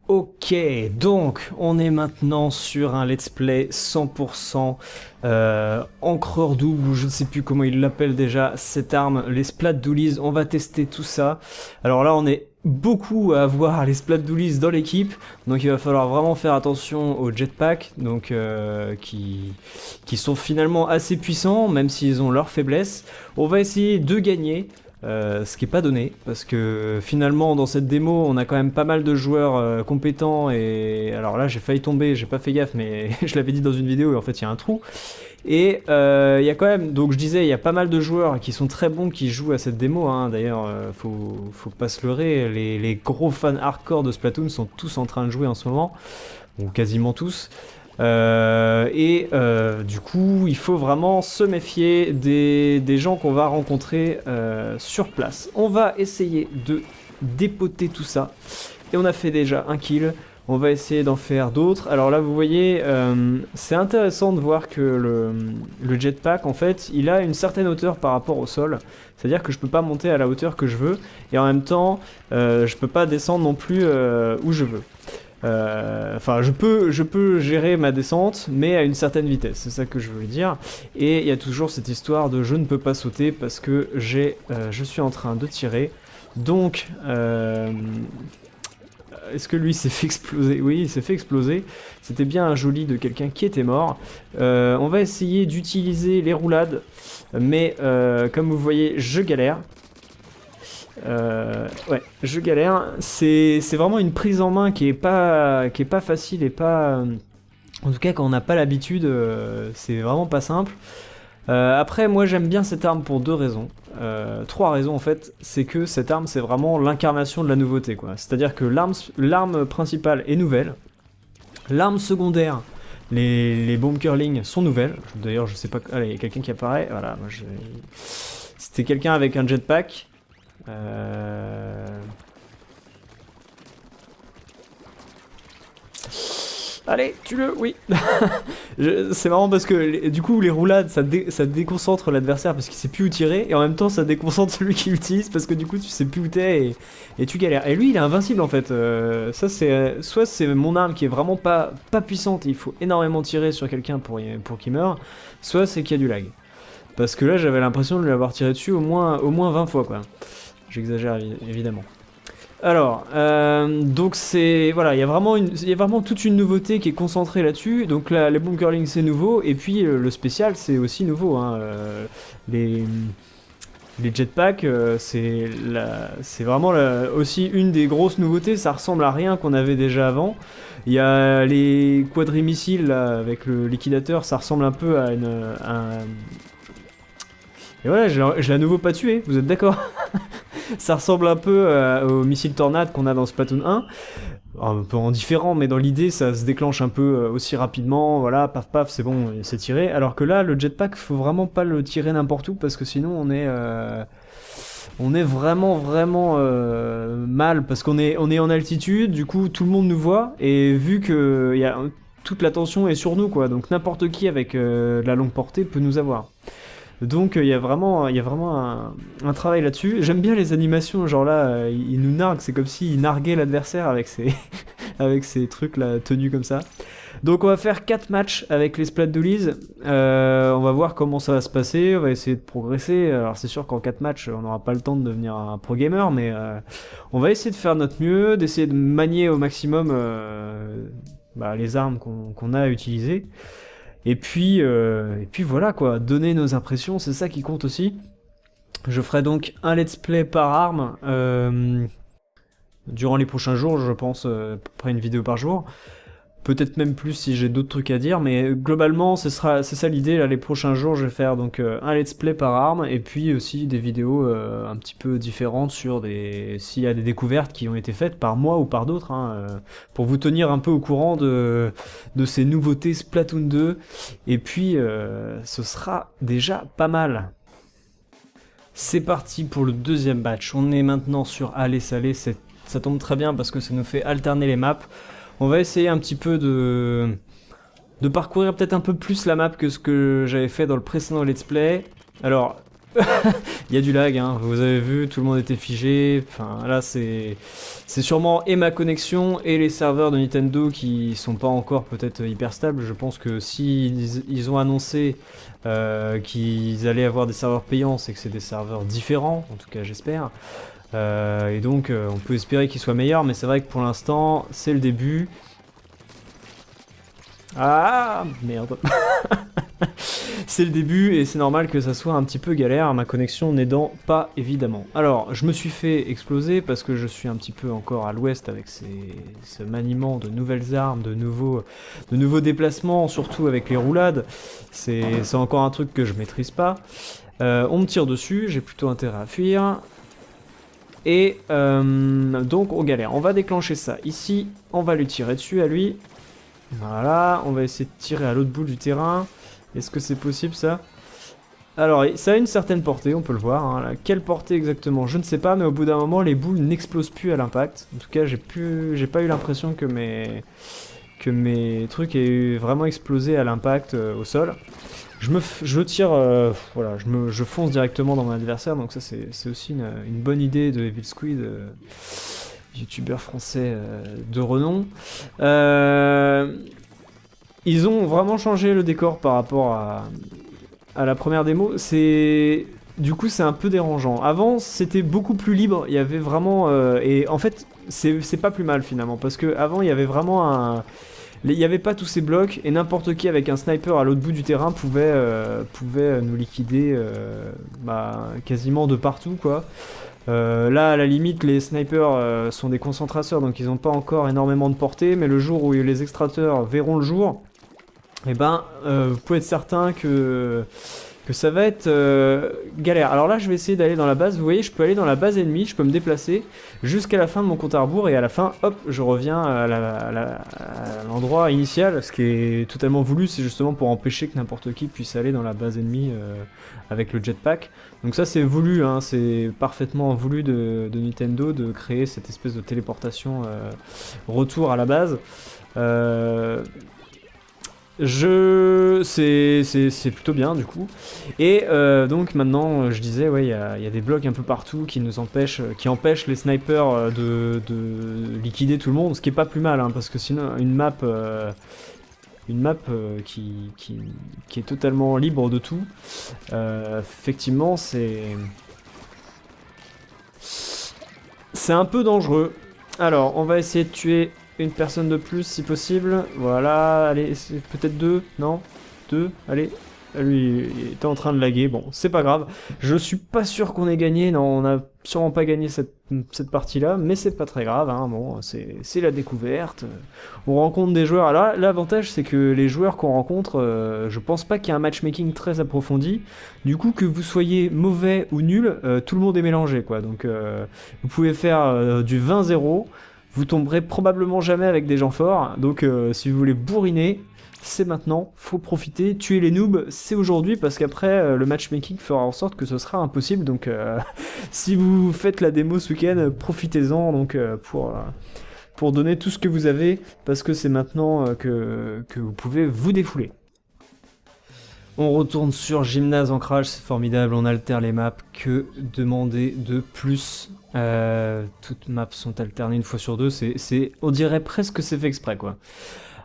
Ok, donc on est maintenant sur un let's play 100% encreur double, ou je ne sais plus comment il l'appelle déjà, cette arme, les splats d'Ulysse, on va tester tout ça. Alors là on est beaucoup à avoir les splats d'Ulysse dans l'équipe, donc il va falloir vraiment faire attention aux jetpacks, donc qui sont finalement assez puissants, même s'ils ont leurs faiblesses. On va essayer de gagner. Ce qui est pas donné, parce que finalement dans cette démo on a quand même pas mal de joueurs compétents, et alors là j'ai failli tomber, j'ai pas fait gaffe, mais je l'avais dit dans une vidéo et en fait il y a un trou. Et il y a quand même, donc je disais, il y a pas mal de joueurs qui sont très bons qui jouent à cette démo, hein. D'ailleurs faut pas se leurrer, les gros fans hardcore de Splatoon sont tous en train de jouer en ce moment, ou quasiment tous. Du coup, il faut vraiment se méfier des gens qu'on va rencontrer sur place. On va essayer de dépoter tout ça. Et on a fait déjà un kill. On va essayer d'en faire d'autres. Alors là, vous voyez, c'est intéressant de voir que le jetpack, en fait, il a une certaine hauteur par rapport au sol. C'est-à-dire que je peux pas monter à la hauteur que je veux. Et en même temps, je peux pas descendre non plus où je veux. Enfin, je peux gérer ma descente, mais à une certaine vitesse, c'est ça que je veux dire. Et il y a toujours cette histoire de je ne peux pas sauter parce que je suis en train de tirer. Donc, est-ce que lui s'est fait exploser? Oui, il s'est fait exploser. C'était bien un joli de quelqu'un qui était mort. On va essayer d'utiliser les roulades, mais comme vous voyez, je galère. Ouais, je galère. C'est vraiment une prise en main qui est pas facile et pas. En tout cas, quand on n'a pas l'habitude, c'est vraiment pas simple. Après, moi j'aime bien cette arme pour deux raisons. Trois raisons en fait. C'est que cette arme, c'est vraiment l'incarnation de la nouveauté, quoi. C'est-à-dire que l'arme principale est nouvelle. L'arme secondaire, les bombes curling sont nouvelles. D'ailleurs, je sais pas. Allez, il y a quelqu'un qui apparaît. Voilà, moi c'était quelqu'un avec un jetpack. Allez, tue-le, oui. C'est marrant parce que du coup les roulades ça déconcentre l'adversaire parce qu'il sait plus où tirer, et en même temps ça déconcentre celui qui l'utilise parce que du coup tu sais plus où t'es et tu galères. Et lui il est invincible en fait. Ça c'est soit c'est mon arme qui est vraiment pas puissante et il faut énormément tirer sur quelqu'un pour qu'il meure, soit c'est qu'il y a du lag. Parce que là j'avais l'impression de lui avoir tiré dessus au moins 20 fois quoi. J'exagère évidemment. Alors, donc c'est voilà, il y a vraiment toute une nouveauté qui est concentrée là-dessus. Donc là, les bombes curling c'est nouveau, et puis le spécial c'est aussi nouveau, hein. Les jetpacks, c'est vraiment aussi une des grosses nouveautés. Ça ressemble à rien qu'on avait déjà avant. Il y a les quadrimissiles là, avec le liquidateur, ça ressemble un peu à Et voilà, je l'ai à nouveau pas tué, vous êtes d'accord? Ça ressemble un peu au missile tornade qu'on a dans Splatoon 1. Un peu en différent, mais dans l'idée, ça se déclenche un peu aussi rapidement. Voilà, paf paf, c'est bon, c'est tiré. Alors que là, le jetpack, faut vraiment pas le tirer n'importe où parce que sinon on est vraiment mal parce qu'on est en altitude. Du coup, tout le monde nous voit, et vu que toute l'attention est sur nous, quoi. Donc n'importe qui avec de la longue portée peut nous avoir. Donc il y a vraiment un travail là-dessus. J'aime bien les animations, genre là, il nous nargue, c'est comme s'il narguait l'adversaire avec avec ses trucs là, tenus comme ça. Donc on va faire 4 matchs avec les splats d'Ulysse. On va voir comment ça va se passer, on va essayer de progresser. Alors c'est sûr qu'en 4 matchs, on n'aura pas le temps de devenir un pro gamer, mais on va essayer de faire notre mieux, d'essayer de manier au maximum les armes qu'on a à utiliser. Et puis voilà quoi, donner nos impressions, c'est ça qui compte aussi. Je ferai donc un let's play par arme durant les prochains jours, je pense, à peu près une vidéo par jour. Peut-être même plus si j'ai d'autres trucs à dire, mais globalement c'est ça l'idée. Là, les prochains jours je vais faire donc un let's play par arme, et puis aussi des vidéos un petit peu différentes sur s'il y a des découvertes qui ont été faites par moi ou par d'autres, hein, pour vous tenir un peu au courant de ces nouveautés Splatoon 2, et puis ce sera déjà pas mal. C'est parti pour le deuxième match. On est maintenant sur Aller Salé, ça tombe très bien parce que ça nous fait alterner les maps. On va essayer un petit peu de parcourir peut-être un peu plus la map que ce que j'avais fait dans le précédent let's play. Alors, Il y a du lag, hein, vous avez vu, tout le monde était figé. Enfin, là, c'est sûrement et ma connexion et les serveurs de Nintendo qui sont pas encore peut-être hyper stables. Je pense que si ils ont annoncé qu'ils allaient avoir des serveurs payants, c'est que c'est des serveurs différents, en tout cas j'espère. Et donc, on peut espérer qu'ils soient meilleurs, mais c'est vrai que pour l'instant, c'est le début. Ah, merde. C'est le début et c'est normal que ça soit un petit peu galère, ma connexion n'aidant pas évidemment. Alors, je me suis fait exploser parce que je suis un petit peu encore à l'ouest avec ce maniement de nouvelles armes, de nouveaux déplacements, surtout avec les roulades. C'est encore un truc que je maîtrise pas. On me tire dessus, j'ai plutôt intérêt à fuir. Et donc on galère. On va déclencher ça ici, on va lui tirer dessus à lui. Voilà, on va essayer de tirer à l'autre bout du terrain. Est-ce que c'est possible ça? Alors, ça a une certaine portée, on peut le voir. Hein. Quelle portée exactement? Je ne sais pas, mais au bout d'un moment, les boules n'explosent plus à l'impact. En tout cas, j'ai pas eu l'impression que mes trucs aient vraiment explosé à l'impact au sol. Je tire, voilà, je fonce directement dans mon adversaire, donc ça c'est aussi une bonne idée de Evil Squid, youtubeur français de renom. Ils ont vraiment changé le décor par rapport à la première démo. Du coup, c'est un peu dérangeant. Avant, c'était beaucoup plus libre. Il y avait vraiment... et en fait, c'est pas plus mal finalement. Parce qu'avant, il y avait vraiment il n'y avait pas tous ces blocs. Et n'importe qui avec un sniper à l'autre bout du terrain pouvait nous liquider quasiment de partout, quoi. Là, à la limite, les snipers sont des concentrateurs, donc ils n'ont pas encore énormément de portée, mais le jour où les extracteurs verront le jour, eh ben, vous pouvez être certain que ça va être galère. Alors là, je vais essayer d'aller dans la base. Vous voyez, je peux aller dans la base ennemie, je peux me déplacer jusqu'à la fin de mon compte à rebours, et à la fin, hop, je reviens à l'endroit initial. Ce qui est totalement voulu, c'est justement pour empêcher que n'importe qui puisse aller dans la base ennemie avec le jetpack. Donc ça, c'est voulu, hein, c'est parfaitement voulu de Nintendo de créer cette espèce de téléportation retour à la base. C'est plutôt bien du coup. Et donc maintenant, je disais, ouais, il y a des blocs un peu partout qui empêchent les snipers de liquider tout le monde, ce qui est pas plus mal, hein, parce que sinon une map qui est totalement libre de tout, effectivement, c'est un peu dangereux. Alors, on va essayer de tuer une personne de plus si possible. Voilà, allez, peut-être deux, non? Deux, allez. Lui, il était en train de laguer, bon, c'est pas grave. Je suis pas sûr qu'on ait gagné, non, on a sûrement pas gagné cette partie-là, mais c'est pas très grave, hein, bon, c'est la découverte. On rencontre des joueurs, alors l'avantage c'est que les joueurs qu'on rencontre, je pense pas qu'il y ait un matchmaking très approfondi, du coup que vous soyez mauvais ou nul, tout le monde est mélangé, quoi, donc vous pouvez faire du 20-0, vous tomberez probablement jamais avec des gens forts, donc si vous voulez bourriner, c'est maintenant, faut profiter, tuer les noobs, c'est aujourd'hui, parce qu'après, le matchmaking fera en sorte que ce sera impossible, donc si vous faites la démo ce week-end, profitez-en donc pour donner tout ce que vous avez, parce que c'est maintenant que vous pouvez vous défouler. On retourne sur Gymnase Ancrage, c'est formidable, on altère les maps, que demander de plus? Toutes maps sont alternées une fois sur deux, on dirait presque que c'est fait exprès, quoi.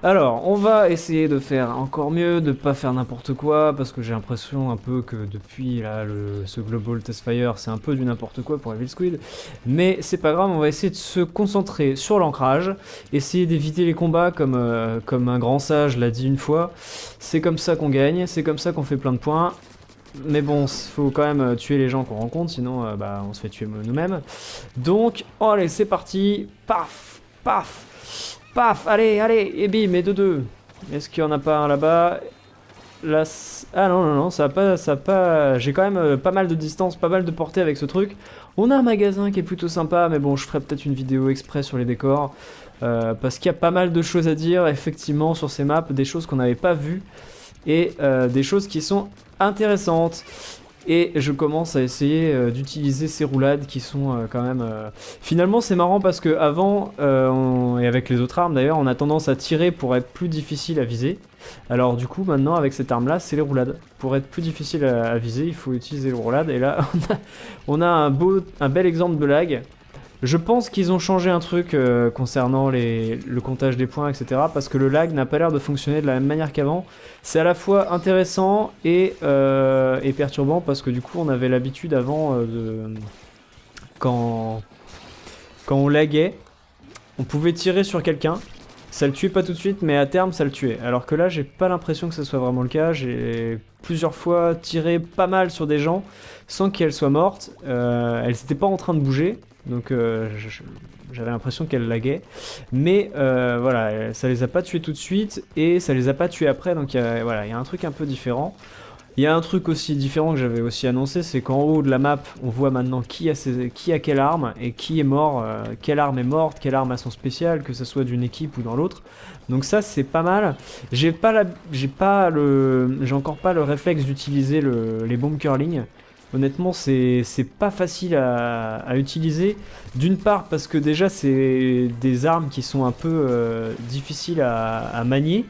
Alors, on va essayer de faire encore mieux, de pas faire n'importe quoi, parce que j'ai l'impression un peu que depuis là, ce Global Test Fire, c'est un peu du n'importe quoi pour Evil Squid. Mais c'est pas grave, on va essayer de se concentrer sur l'ancrage, essayer d'éviter les combats comme un grand sage l'a dit une fois. C'est comme ça qu'on gagne, c'est comme ça qu'on fait plein de points. Mais bon, faut quand même tuer les gens qu'on rencontre, sinon on se fait tuer nous-mêmes. Donc, allez, c'est parti, paf, paf. Paf, allez, et bim, et de deux. Est-ce qu'il y en a pas un là-bas? Là, ah non, ça va pas... J'ai quand même pas mal de distance, pas mal de portée avec ce truc. On a un magasin qui est plutôt sympa, mais bon, je ferai peut-être une vidéo exprès sur les décors. Parce qu'il y a pas mal de choses à dire, effectivement, sur ces maps. Des choses qu'on n'avait pas vues. Et des choses qui sont intéressantes. Et je commence à essayer d'utiliser ces roulades qui sont quand même... Finalement c'est marrant parce que avant, et avec les autres armes d'ailleurs, on a tendance à tirer pour être plus difficile à viser. Alors du coup maintenant avec cette arme là c'est les roulades. Pour être plus difficile à viser il faut utiliser les roulades. Et là on a un bel exemple de lag. Je pense qu'ils ont changé un truc concernant le comptage des points, etc. Parce que le lag n'a pas l'air de fonctionner de la même manière qu'avant. C'est à la fois intéressant et perturbant parce que du coup on avait l'habitude avant quand on laguait, on pouvait tirer sur quelqu'un. Ça le tuait pas tout de suite, mais à terme ça le tuait. Alors que là, j'ai pas l'impression que ce soit vraiment le cas. J'ai plusieurs fois tiré pas mal sur des gens sans qu'elles soient mortes. Elles étaient pas en train de bouger, donc j'avais l'impression qu'elles laguaient. Mais voilà, ça les a pas tués tout de suite et ça les a pas tués après. Donc voilà, il y a un truc un peu différent. Il y a un truc aussi différent que j'avais aussi annoncé, c'est qu'en haut de la map, on voit maintenant qui a quelle arme et qui est mort, quelle arme est morte, quelle arme a son spécial, que ce soit d'une équipe ou dans l'autre. Donc ça c'est pas mal. J'ai encore pas le réflexe d'utiliser les bombes curling. Honnêtement c'est pas facile à utiliser. D'une part parce que déjà c'est des armes qui sont un peu difficiles à manier.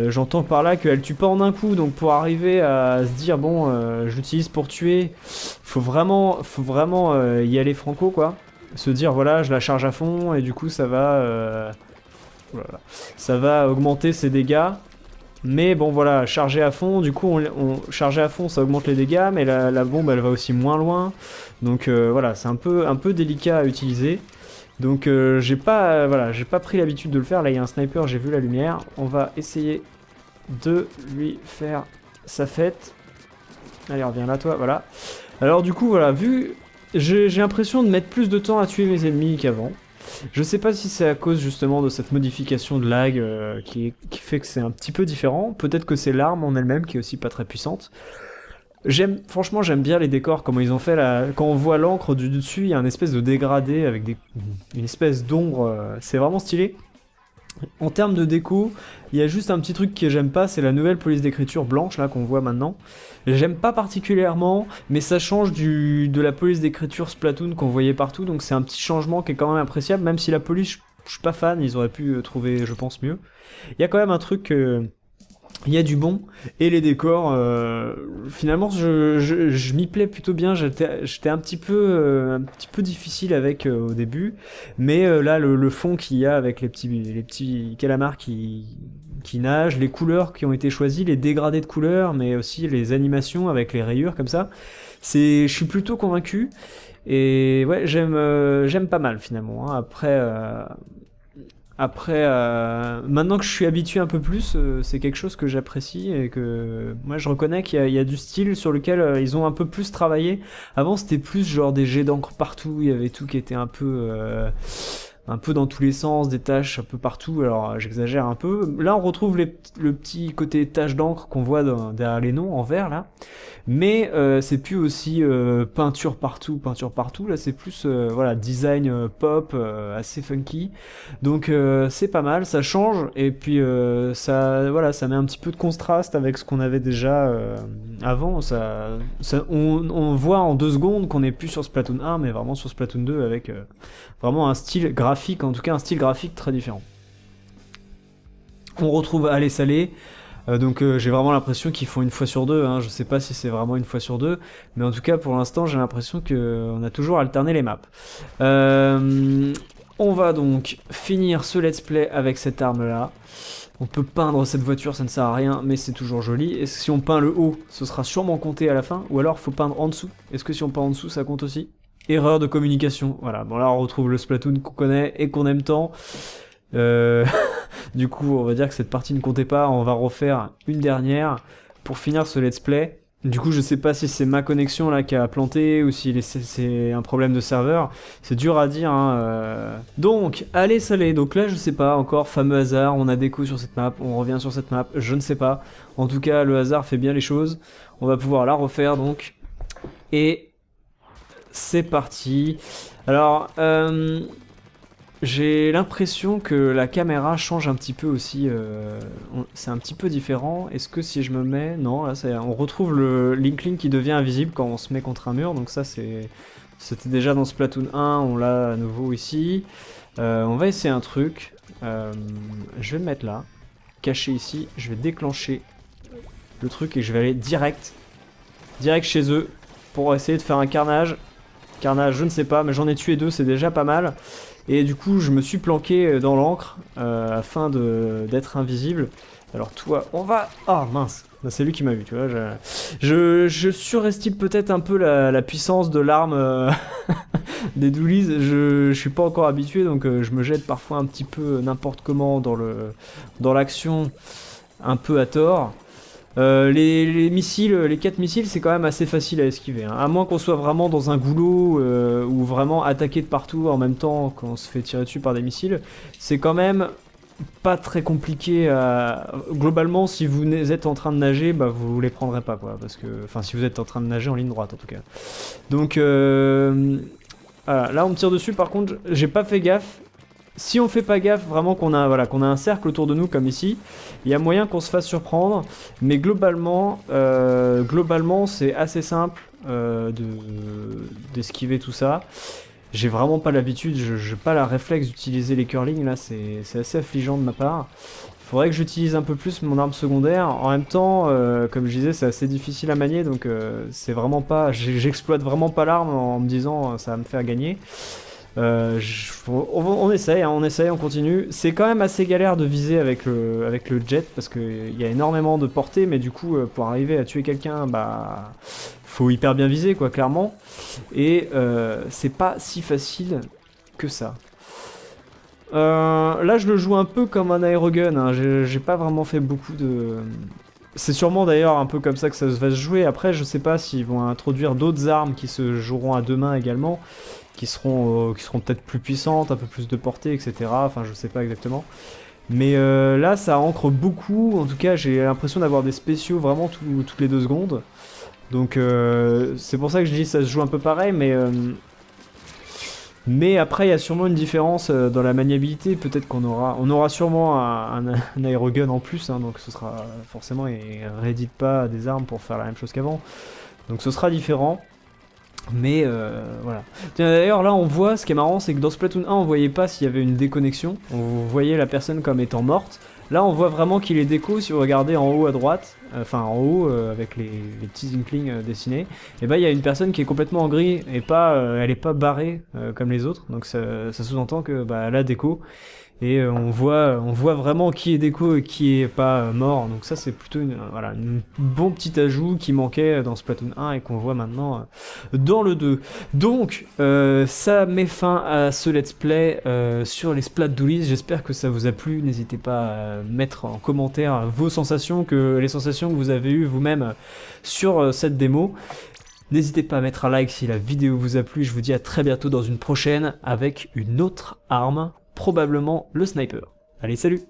J'entends par là qu'elle tue pas en un coup, donc pour arriver à se dire bon, je l'utilise pour tuer, faut vraiment y aller franco quoi. Se dire voilà, je la charge à fond et du coup ça va augmenter ses dégâts. Mais bon voilà, charger à fond, du coup charger à fond ça augmente les dégâts, mais la bombe elle va aussi moins loin. Donc voilà, c'est un peu délicat à utiliser. Donc j'ai pas pris l'habitude de le faire. Là il y a un sniper, j'ai vu la lumière. On va essayer de lui faire sa fête. Allez reviens là toi, voilà. Alors du coup voilà, j'ai l'impression de mettre plus de temps à tuer mes ennemis qu'avant. Je sais pas si c'est à cause justement de cette modification de lag qui fait que c'est un petit peu différent. Peut-être que c'est l'arme en elle-même qui est aussi pas très puissante. Franchement, j'aime bien les décors, comment ils ont fait là. Quand on voit l'encre du dessus, il y a une espèce de dégradé avec une espèce d'ombre. C'est vraiment stylé. En termes de déco, il y a juste un petit truc que j'aime pas, c'est la nouvelle police d'écriture blanche là qu'on voit maintenant. J'aime pas particulièrement, mais ça change de la police d'écriture Splatoon qu'on voyait partout, donc c'est un petit changement qui est quand même appréciable, même si la police, je suis pas fan, ils auraient pu trouver, je pense, mieux. Il y a quand même un truc... il y a du bon, et les décors, finalement je m'y plais plutôt bien. J'étais un petit peu difficile avec au début, mais là le fond qu'il y a avec les petits calamars qui nagent, les couleurs qui ont été choisies, les dégradés de couleurs, mais aussi les animations avec les rayures comme ça, je suis plutôt convaincu, et ouais j'aime pas mal finalement, hein. Après, maintenant que je suis habitué un peu plus, c'est quelque chose que j'apprécie et que moi je reconnais qu'il y a du style sur lequel ils ont un peu plus travaillé. Avant c'était plus genre des jets d'encre partout, il y avait tout qui était un peu dans tous les sens, des taches un peu partout, alors j'exagère un peu. Là on retrouve le petit côté tache d'encre qu'on voit derrière les noms en vert là, mais c'est plus aussi peinture partout, là c'est plus voilà, design pop, assez funky, donc c'est pas mal, ça change, et puis ça met un petit peu de contraste avec ce qu'on avait déjà avant. On voit en 2 secondes qu'on n'est plus sur Splatoon 1 mais vraiment sur Splatoon 2 avec vraiment un style graphique, en tout cas un style graphique très différent. On retrouve Allez Salé, donc j'ai vraiment l'impression qu'ils font une fois sur deux, hein. Je sais pas si c'est vraiment une fois sur deux, mais en tout cas pour l'instant j'ai l'impression qu'on a toujours alterné les maps. On va donc finir ce let's play avec cette arme là. On peut peindre cette voiture, ça ne sert à rien, mais c'est toujours joli. Et si on peint le haut, ce sera sûrement compté à la fin, ou alors faut peindre en dessous. Est-ce que si on peint en dessous, ça compte aussi? Erreur de communication. Voilà, bon là on retrouve le Splatoon qu'on connaît et qu'on aime tant. Du coup, on va dire que cette partie ne comptait pas. On va refaire une dernière pour finir ce let's play. Du coup, je sais pas si c'est ma connexion là qui a planté ou si c'est un problème de serveur. C'est dur à dire, hein. Donc, Allez Salé. Donc là, je sais pas encore, fameux hasard. On a déco sur cette map, on revient sur cette map. Je ne sais pas. En tout cas, le hasard fait bien les choses. On va pouvoir la refaire donc. Et c'est parti. Alors, J'ai l'impression que la caméra change un petit peu aussi, c'est un petit peu différent. Est-ce que si je me mets... Non, là on retrouve le Linkling qui devient invisible quand on se met contre un mur, donc ça c'était déjà dans Splatoon 1, on l'a à nouveau ici. On va essayer un truc, je vais me mettre là, caché ici, je vais déclencher le truc et je vais aller direct chez eux pour essayer de faire un carnage. Carnage, je ne sais pas, mais j'en ai tué 2, c'est déjà pas mal. Et du coup, je me suis planqué dans l'encre afin d'être invisible. Alors toi, on va... Ah mince, c'est lui qui m'a vu, tu vois. Je surestime peut-être un peu la puissance de l'arme des Doolies. Je suis pas encore habitué, donc je me jette parfois un petit peu n'importe comment dans l'action, un peu à tort. Les missiles, les 4 missiles, c'est quand même assez facile à esquiver, hein. À moins qu'on soit vraiment dans un goulot ou vraiment attaqué de partout en même temps quand on se fait tirer dessus par des missiles, c'est quand même pas très compliqué à... Globalement, si vous êtes en train de nager, bah vous les prendrez pas, quoi, parce que... Enfin, si vous êtes en train de nager en ligne droite, en tout cas. Donc, voilà. Là, on me tire dessus, par contre, j'ai pas fait gaffe. Si on fait pas gaffe, vraiment qu'on a, voilà, qu'on a un cercle autour de nous, comme ici, il y a moyen qu'on se fasse surprendre, mais globalement, c'est assez simple d'esquiver tout ça. J'ai vraiment pas l'habitude, j'ai pas la réflexe d'utiliser les curling, là c'est assez affligeant de ma part. Faudrait que j'utilise un peu plus mon arme secondaire. En même temps, comme je disais, c'est assez difficile à manier, donc c'est vraiment pas, j'exploite vraiment pas l'arme en me disant ça va me faire gagner. On essaye, hein, on continue. C'est quand même assez galère de viser avec le jet parce qu'il y a énormément de portée, mais du coup, pour arriver à tuer quelqu'un, bah, faut hyper bien viser, quoi, clairement. Et c'est pas si facile que ça. Là, je le joue un peu comme un aérogun, hein. J'ai pas vraiment fait beaucoup de... C'est sûrement d'ailleurs un peu comme ça que ça va se jouer. Après, je sais pas s'ils vont introduire d'autres armes qui se joueront à deux mains également, qui seront peut-être plus puissantes, un peu plus de portée, etc. Enfin, je sais pas exactement. Mais là, ça ancre beaucoup. En tout cas, j'ai l'impression d'avoir des spéciaux vraiment toutes les 2 secondes. Donc, c'est pour ça que je dis que ça se joue un peu pareil, mais après, il y a sûrement une différence dans la maniabilité. Peut-être qu'on aura sûrement un aérogun en plus, hein, donc ce sera forcément, il ne réédite pas des armes pour faire la même chose qu'avant. Donc ce sera différent. Mais voilà. D'ailleurs, là, on voit, ce qui est marrant, c'est que dans Splatoon 1, on voyait pas s'il y avait une déconnexion. On voyait la personne comme étant morte. Là, on voit vraiment qu'il est déco. Si vous regardez en haut à droite, enfin en haut avec les petits inklings dessinés, et bah il y a une personne qui est complètement en gris et pas, elle est pas barrée comme les autres. Donc ça sous-entend que bah elle a déco. Et on voit vraiment qui est déco et qui est pas mort. Donc ça c'est plutôt voilà, un bon petit ajout qui manquait dans Splatoon 1 et qu'on voit maintenant dans le 2. Donc ça met fin à ce let's play sur les Splat Doolies. J'espère que ça vous a plu. N'hésitez pas à mettre en commentaire vos sensations, les sensations que vous avez eues vous-même sur cette démo. N'hésitez pas à mettre un like si la vidéo vous a plu. Je vous dis à très bientôt dans une prochaine avec une autre arme. Probablement le sniper. Allez, salut!